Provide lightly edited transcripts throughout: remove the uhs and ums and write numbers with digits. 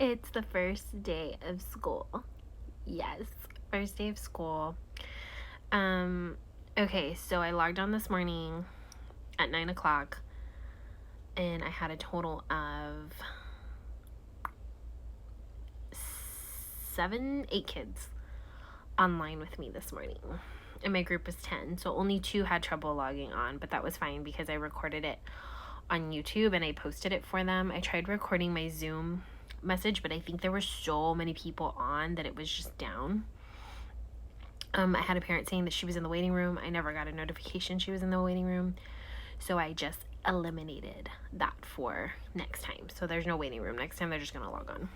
It's the first day of school. Yes, first day of school. Okay, so I logged on this morning at 9 o'clock and I had a total of 8 kids online with me this morning. And my group was 10, so only 2 had trouble logging on, but that was fine because I recorded it on YouTube and I posted it for them. I tried recording my Zoom message, but I think there were so many people on that it was just down. I had a parent saying that she was in the waiting room. I never got a notification she was in the waiting room, so I just eliminated that for next time. So there's no waiting room. Next time they're just gonna log on.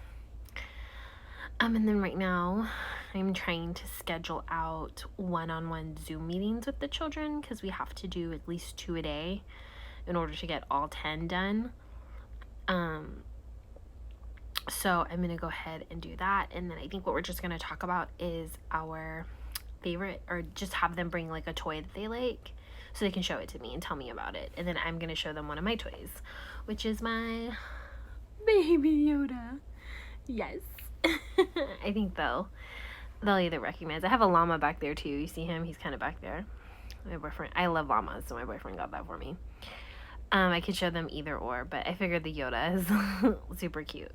And then right now I'm trying to schedule out one-on-one Zoom meetings with the children because we have to do at least 2 a day in order to get all 10 done. So I'm going to go ahead and do that. And then I think what we're just going to talk about is our favorite, or just have them bring like a toy that they like so they can show it to me and tell me about it. And then I'm going to show them one of my toys, which is my baby Yoda. Yes. I think they'll either recognize. I have a llama back there too. You see him? He's kind of back there. My boyfriend, I love llamas, so my boyfriend got that for me. I could show them either or, but I figured the Yoda is super cute.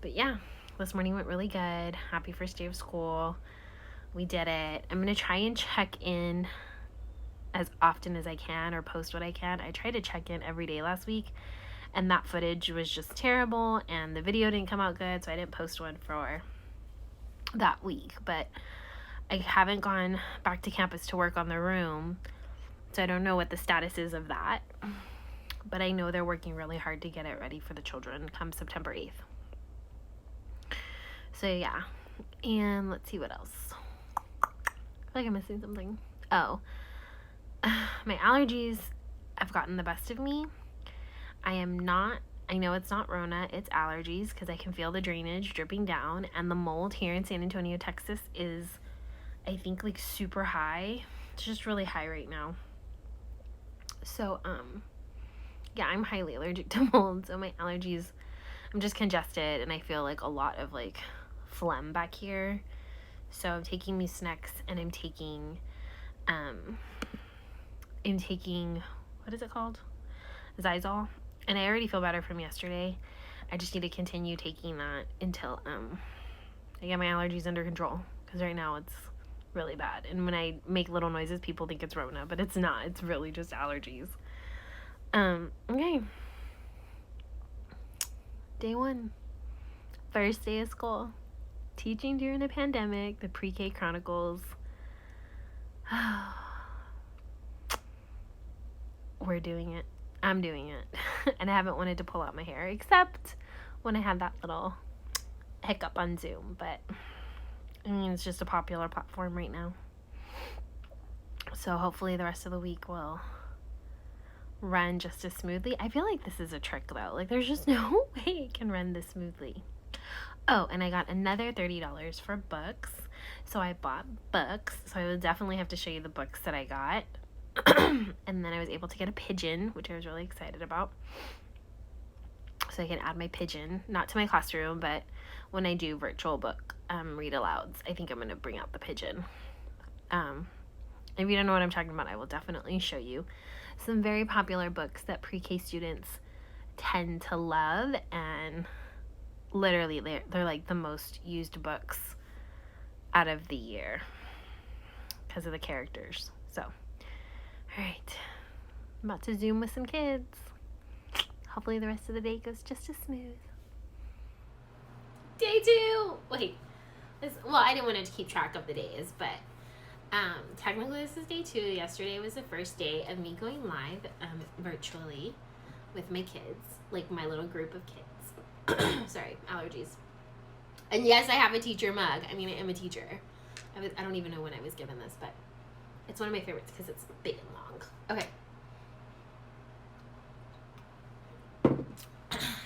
But yeah, this morning went really good. Happy first day of school. We did it. I'm going to try and check in as often as I can, or post what I can. I tried to check in every day last week, and that footage was just terrible, and the video didn't come out good, so I didn't post one for that week. But I haven't gone back to campus to work on the room, so I don't know what the status is of that. But I know they're working really hard to get it ready for the children come September 8th. So yeah, and let's see what else. I feel like I'm missing something. Oh, my allergies have gotten the best of me. I know it's not Rona, it's allergies, because I can feel the drainage dripping down, and the mold here in San Antonio, Texas is, I think, like super high. It's just really high right now. So, yeah, I'm highly allergic to mold, so my allergies, I'm just congested, and I feel like a lot of like phlegm back here. So I'm taking Mucinex, and I'm taking, what is it called? Zysol. And I already feel better from yesterday. I just need to continue taking that until I get my allergies under control, because right now it's really bad. And when I make little noises, people think it's Rona, but it's not. It's really just allergies. Okay. Day 1. First day of school. Teaching during a pandemic, the Pre-K Chronicles. We're doing it. I'm doing it. And I haven't wanted to pull out my hair, except when I had that little hiccup on Zoom. But I mean, it's just a popular platform right now. So hopefully the rest of the week will run just as smoothly. I feel like this is a trick though. Like there's just no way it can run this smoothly. Oh, and I got another $30 for books. So I bought books. So I will definitely have to show you the books that I got. And then I was able to get a pigeon, which I was really excited about. So I can add my pigeon, not to my classroom, but when I do virtual book read alouds, I think I'm going to bring out the pigeon. If you don't know what I'm talking about, I will definitely show you some very popular books that pre-K students tend to love, and literally they're like the most used books out of the year because of the characters. So all right, I'm about to Zoom with some kids. Hopefully the rest of the day goes just as smooth. Day 2. Wait, I didn't want to keep track of the days, but technically this is day 2. Yesterday was the first day of me going live virtually with my kids, like my little group of kids. Sorry, allergies. And yes, I have a teacher mug. I mean, I am a teacher. I don't even know when I was given this, but it's one of my favorites because it's big and long. Okay.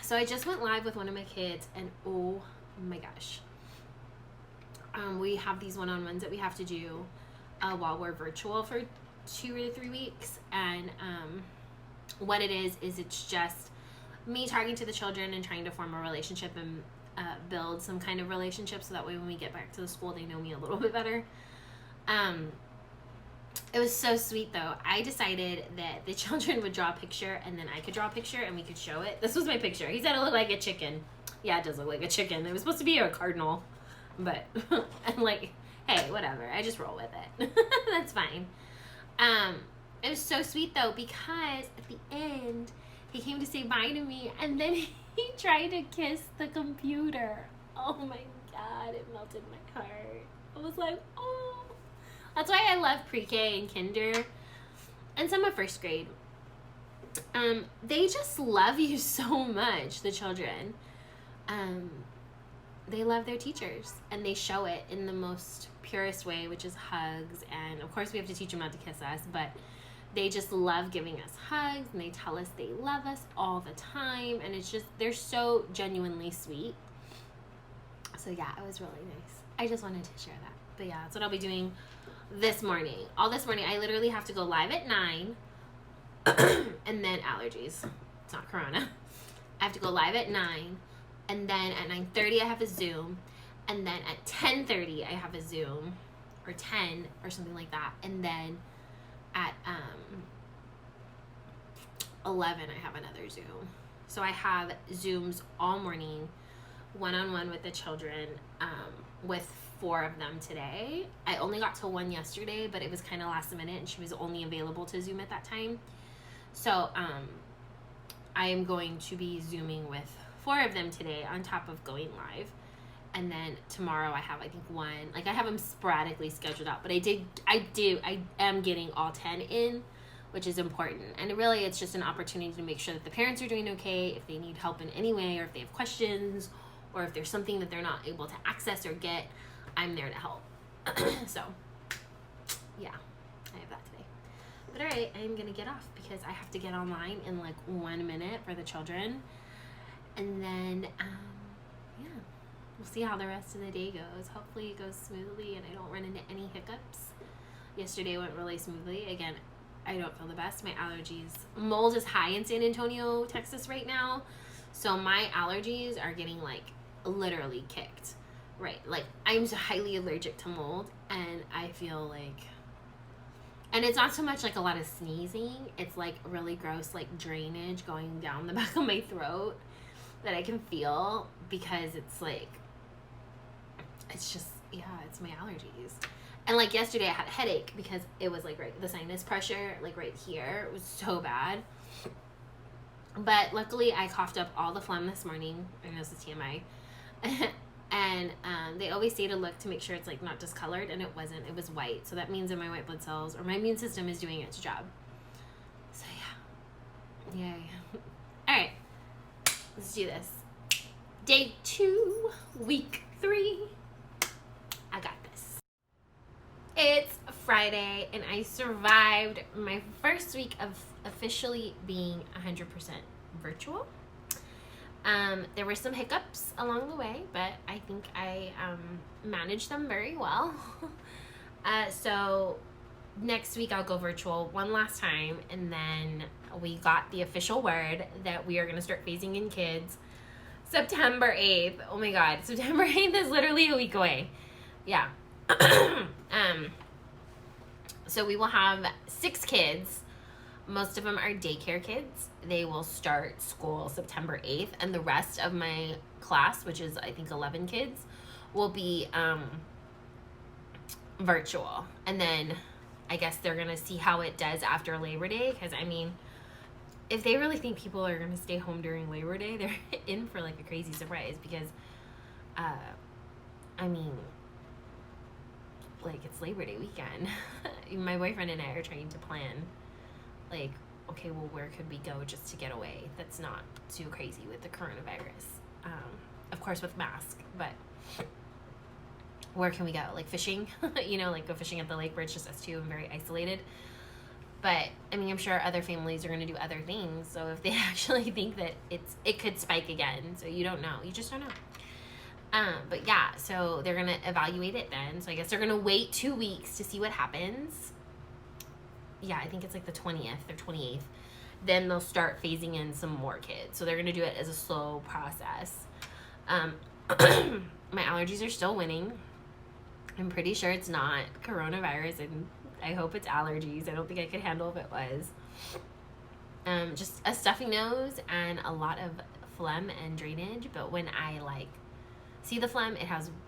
So I just went live with one of my kids, and oh my gosh. We have these one-on-ones that we have to do while we're virtual for 2 to 3 weeks. And what it is it's just me talking to the children and trying to form a relationship build some kind of relationship, so that way when we get back to the school, they know me a little bit better. It was so sweet, though. I decided that the children would draw a picture, and then I could draw a picture, and we could show it. This was my picture. He said it looked like a chicken. Yeah, it does look like a chicken. It was supposed to be a cardinal, but I'm like, hey, whatever. I just roll with it. That's fine. It was so sweet, though, because at the end, he came to say bye to me, and then he tried to kiss the computer. Oh, my God. It melted my heart. I was like, oh. That's why I love pre-K and kinder and some of first grade. They just love you so much, the children. They love their teachers, and they show it in the most purest way, which is hugs. And of course we have to teach them not to kiss us, but they just love giving us hugs, and they tell us they love us all the time. And it's just, they're so genuinely sweet. So yeah, it was really nice. I just wanted to share that. But yeah, that's what I'll be doing this morning. All this morning. I literally have to go live at 9 and then allergies. It's not corona. I have to go live at 9, and then at 9:30 I have a Zoom, and then at 10:30 I have a Zoom, or 10 or something like that, and then at 11 I have another Zoom. So I have Zooms all morning, one-on-one with the children, with 4 of them today. I only got to 1 yesterday, but it was kind of last minute, and she was only available to Zoom at that time. So I am going to be Zooming with 4 of them today on top of going live. And then tomorrow I have, I think, 1. Like, I have them sporadically scheduled out, but I am getting all 10 in, which is important. And really, it's just an opportunity to make sure that the parents are doing okay, if they need help in any way, or if they have questions, or if there's something that they're not able to access or get, I'm there to help. So, yeah, I have that today. But all right, I'm going to get off because I have to get online in like 1 minute for the children. And then, yeah, we'll see how the rest of the day goes. Hopefully it goes smoothly and I don't run into any hiccups. Yesterday went really smoothly. Again, I don't feel the best. My allergies. Mold is high in San Antonio, Texas right now. So my allergies are getting like literally kicked. Right, like I'm highly allergic to mold, and I feel like, and it's not so much like a lot of sneezing, it's like really gross like drainage going down the back of my throat that I can feel, because it's like, it's just, yeah, it's my allergies. And like yesterday I had a headache because it was like right, the sinus pressure like right here, it was so bad. But luckily I coughed up all the phlegm this morning. I know this is TMI. And they always say to look to make sure it's like not discolored, and it wasn't. It was white, so that means that my white blood cells or my immune system is doing its job. So yeah, yay. All right, let's do this. Day 2, week 3. I got this. It's Friday, and I survived my first week of officially being 100% virtual. There were some hiccups along the way, but I think I managed them very well. So next week I'll go virtual one last time, and then we got the official word that we are going to start phasing in kids September 8th. Oh my God, September 8th is literally a week away. Yeah. So we will have 6 kids. Most of them are daycare kids. They will start school September 8th, and the rest of my class, which is I think 11 kids, will be virtual. And then I guess they're gonna see how it does after Labor Day, because I mean, if they really think people are gonna stay home during Labor Day, they're in for like a crazy surprise, because I mean, like, it's Labor Day weekend. My boyfriend and I are trying to plan, like, okay, well, where could we go just to get away that's not too crazy with the coronavirus? Of course with mask, but where can we go? Like fishing, you know, like go fishing at the lake where it's just us two and very isolated. But I mean, I'm sure other families are going to do other things. So if they actually think that it could spike again, so you don't know, you just don't know. But yeah, so they're going to evaluate it then. So I guess they're going to wait 2 weeks to see what happens. Yeah, I think it's like the 20th or 28th. Then they'll start phasing in some more kids. So they're going to do it as a slow process. My allergies are still winning. I'm pretty sure it's not coronavirus, and I hope it's allergies. I don't think I could handle if it was. Just a stuffy nose and a lot of phlegm and drainage. But when I like see the phlegm,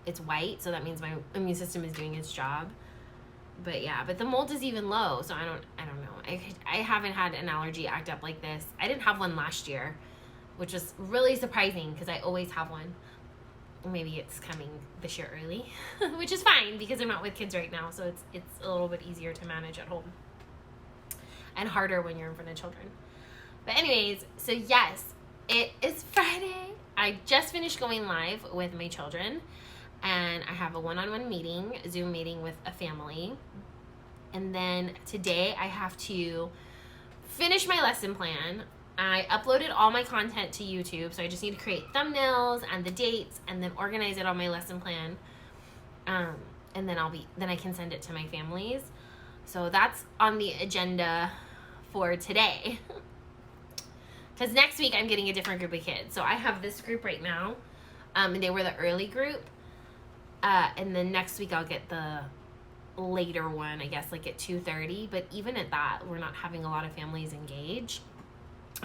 it's white, so that means my immune system is doing its job. But yeah, but the mold is even low, so I don't know. I haven't had an allergy act up like this. I didn't have one last year, which was really surprising because I always have one. Maybe it's coming this year early, which is fine because I'm not with kids right now, so it's a little bit easier to manage at home and harder when you're in front of children. But anyways, so yes, it is Friday. I just finished going live with my children, and I have a one-on-one meeting, Zoom meeting with a family. And then today I have to finish my lesson plan. I uploaded all my content to YouTube, so I just need to create thumbnails and the dates and then organize it on my lesson plan. And then I can send it to my families. So that's on the agenda for today. Because next week I'm getting a different group of kids. So I have this group right now, and they were the early group. And then next week I'll get the later one, I guess, like at 2:30. But even at that, we're not having a lot of families engage.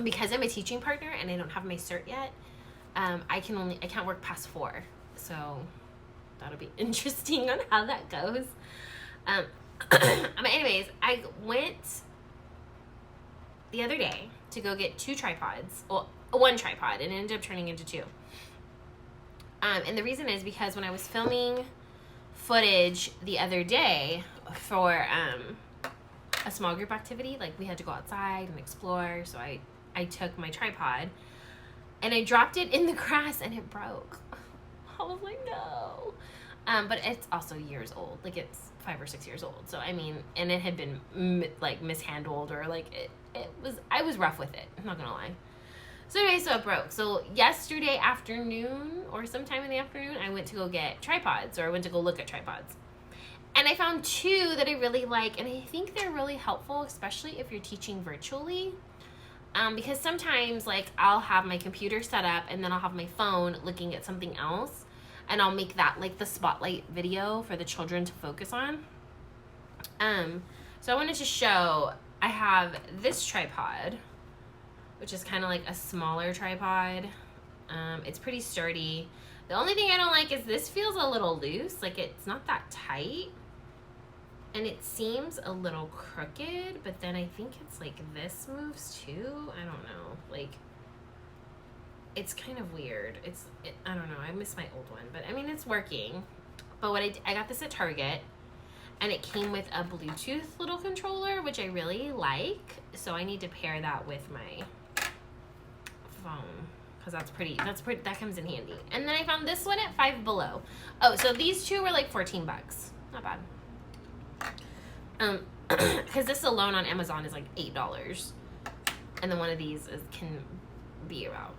Because I'm a teaching partner and I don't have my cert yet, I can't work past 4. So that'll be interesting on how that goes. But anyways, I went the other day to go get 2 tripods. Well, 1 tripod, and it ended up turning into 2. And the reason is because when I was filming footage the other day for a small group activity, like we had to go outside and explore, so I took my tripod and I dropped it in the grass and it broke. I was like, no. But it's also years old. Like it's 5 or 6 years old. So I mean, and it had been mishandled, or like I was rough with it. I'm not gonna lie. So anyway, so it broke. So yesterday afternoon or sometime in the afternoon, I went to go get tripods, or I went to go look at tripods. And I found 2 that I really like, and I think they're really helpful, especially if you're teaching virtually. Because sometimes, like, I'll have my computer set up and then I'll have my phone looking at something else, and I'll make that, like, the spotlight video for the children to focus on. So I wanted to show, I have this tripod, which is kind of like a smaller tripod. It's pretty sturdy. The only thing I don't like is this feels a little loose. Like, it's not that tight. And it seems a little crooked, but then I think it's like this moves too. I don't know. Like, it's kind of weird. I don't know. I miss my old one, but I mean, it's working. But I got this at Target, and it came with a Bluetooth little controller, which I really like. So I need to pair that with my phone, because that comes in handy. And then I found this one at Five Below. Oh, so these 2 were like $14. Not bad. Because this alone on Amazon is like $8, and then one of these can be about,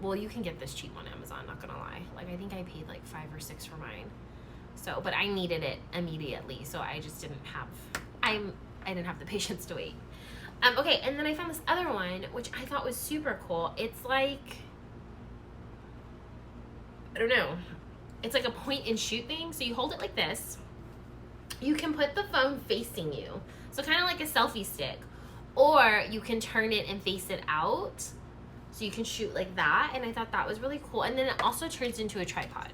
well, you can get this cheap on Amazon, not gonna lie. Like, I think I paid like 5 or 6 for mine. So, but I needed it immediately, so I just didn't have, I didn't have the patience to wait. Okay, and then I found this other one, which I thought was super cool. It's like, I don't know, it's like a point and shoot thing. So you hold it like this. You can put the phone facing you, so kind of like a selfie stick, or you can turn it and face it out, so you can shoot like that. And I thought that was really cool. And then it also turns into a tripod.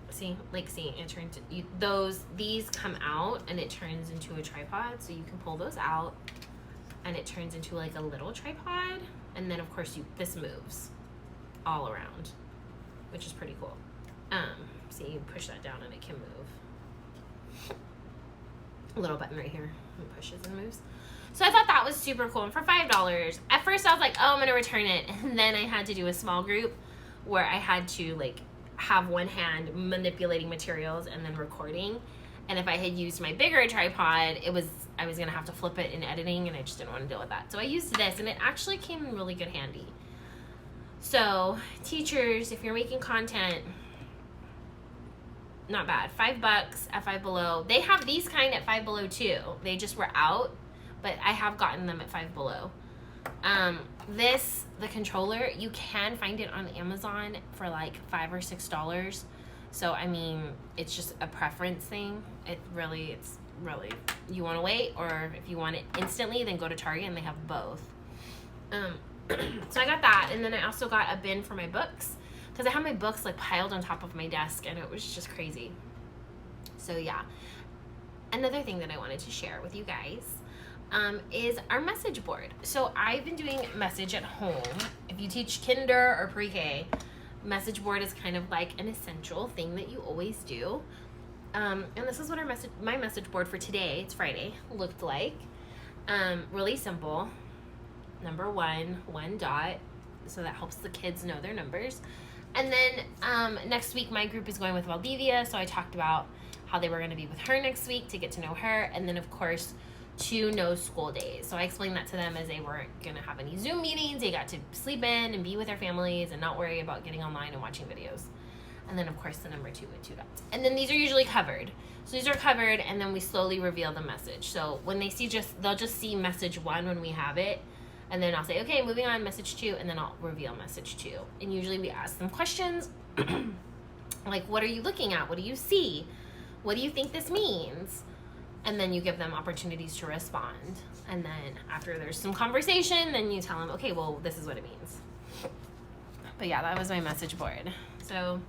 See, it turns, these come out and it turns into a tripod, so you can pull those out and it turns into like a little tripod. And then of course this moves all around, which is pretty cool. See, you push that down and it can move. A little button right here, it pushes and moves. So I thought that was super cool. And for $5, at first I was like, oh, I'm gonna return it. And then I had to do a small group where I had to like have one hand manipulating materials and then recording. And if I had used my bigger tripod, I was gonna have to flip it in editing, and I just didn't want to deal with that. So I used this, and it actually came in really good handy. So teachers, if you're making content, not bad. $5 at Five Below. They have these kind at Five Below too. They just were out, but I have gotten them at Five Below. The controller, you can find it on Amazon for like $5 or $6. So, I mean, it's just a preference thing. It's really, you want to wait, or if you want it instantly, then go to Target and they have both. So I got that, and then I also got a bin for my books, because I have my books like piled on top of my desk, and it was just crazy. So yeah. Another thing that I wanted to share with you guys is our message board. So I've been doing message at home. If you teach kinder or pre-K, message board is kind of like an essential thing that you always do. And this is what my message board for today, it's Friday, looked like. Really simple. Number one dot, so that helps the kids know their numbers. And then next week my group is going with Valdivia, so I talked about how they were going to be with her next week to get to know her, and then of course 2 no school days. So I explained that to them as they weren't going to have any Zoom meetings. They got to sleep in and be with their families and not worry about getting online and watching videos. And then of course the number 2 with 2 dots. And then these are usually covered. So these are covered, and then we slowly reveal the message. So when they see they'll just see message 1 when we have it. And then I'll say, okay, moving on, message 2, and then I'll reveal message 2. And usually we ask them questions like, what are you looking at? What do you see? What do you think this means? And then you give them opportunities to respond. And then after there's some conversation, then you tell them, okay, well, this is what it means. But yeah, that was my message board. So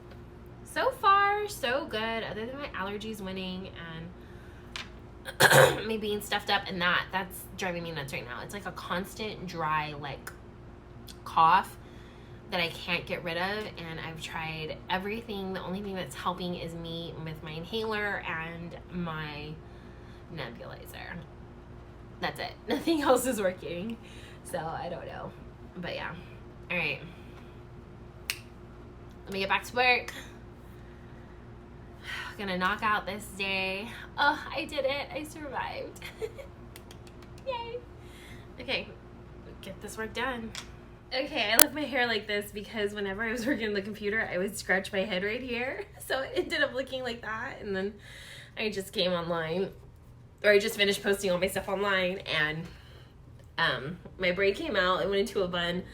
far, so good, other than my allergies winning and me being stuffed up, and that's driving me nuts right now. It's like a constant dry, like, cough that I can't get rid of, and I've tried everything. The only thing that's helping is me with my inhaler and my nebulizer. That's it. Nothing else is working. So I don't know. But yeah. All right. Let me get back to work. Gonna knock out this day. Oh, I did it. I survived. Yay. Okay. Get this work done. Okay, I left my hair like this because whenever I was working on the computer, I would scratch my head right here. So it ended up looking like that. And then I just came online, or I just finished posting all my stuff online, and my braid came out. It went into a bun.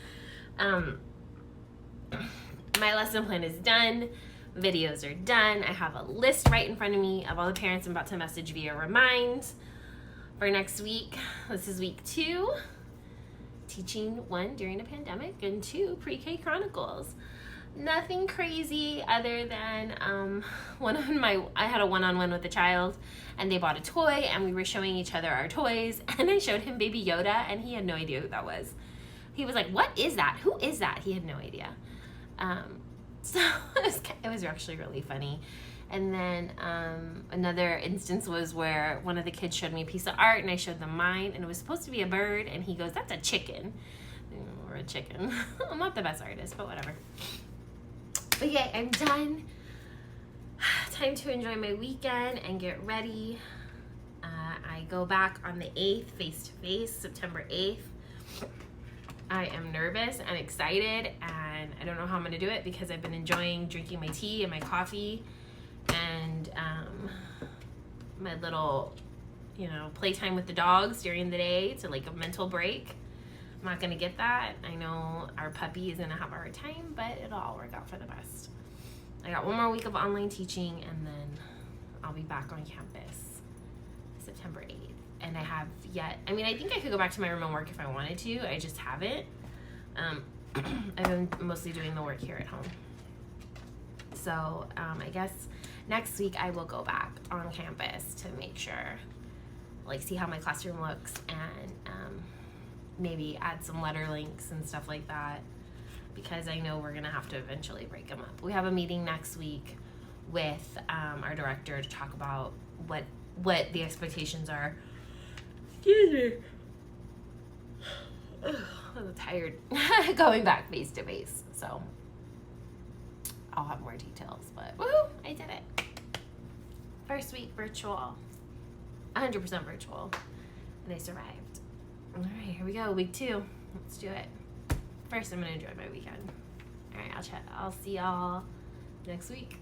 My lesson plan is done. Videos are done. I have a list right in front of me of all the parents I'm about to message via Remind for next week. This is week 2. Teaching 1 during a pandemic, and 2 pre-K chronicles. Nothing crazy other than I had a one-on-one with a child, and they bought a toy, and we were showing each other our toys, and I showed him Baby Yoda, and he had no idea who that was. He was like, what is that? Who is that? He had no idea. So it was actually really funny. And then another instance was where one of the kids showed me a piece of art, and I showed them mine, and it was supposed to be a bird, and he goes, that's a chicken. Or a chicken. I'm not the best artist, but whatever. But yeah, I'm done. Time to enjoy my weekend and get ready. I go back on the 8th, face-to-face, September 8th. I am nervous and excited, and I don't know how I'm going to do it because I've been enjoying drinking my tea and my coffee and my little, playtime with the dogs during the day to like a mental break. I'm not going to get that. I know our puppy is going to have a hard time, but it'll all work out for the best. I got 1 more week of online teaching, and then I'll be back on campus September 8th. And I have yet, I think I could go back to my room and work if I wanted to. I just haven't. I've been mostly doing the work here at home. So I guess next week I will go back on campus to make sure, see how my classroom looks, and maybe add some letter links and stuff like that, because I know we're going to have to eventually break them up. We have a meeting next week with our director to talk about what the expectations are. Excuse me. I'm tired going back face to face, so I'll have more details, but woohoo, I did it. First week virtual, 100% virtual, and I survived. All right, here we go, week 2. Let's do it. First, I'm gonna enjoy my weekend. All right, I'll see y'all next week.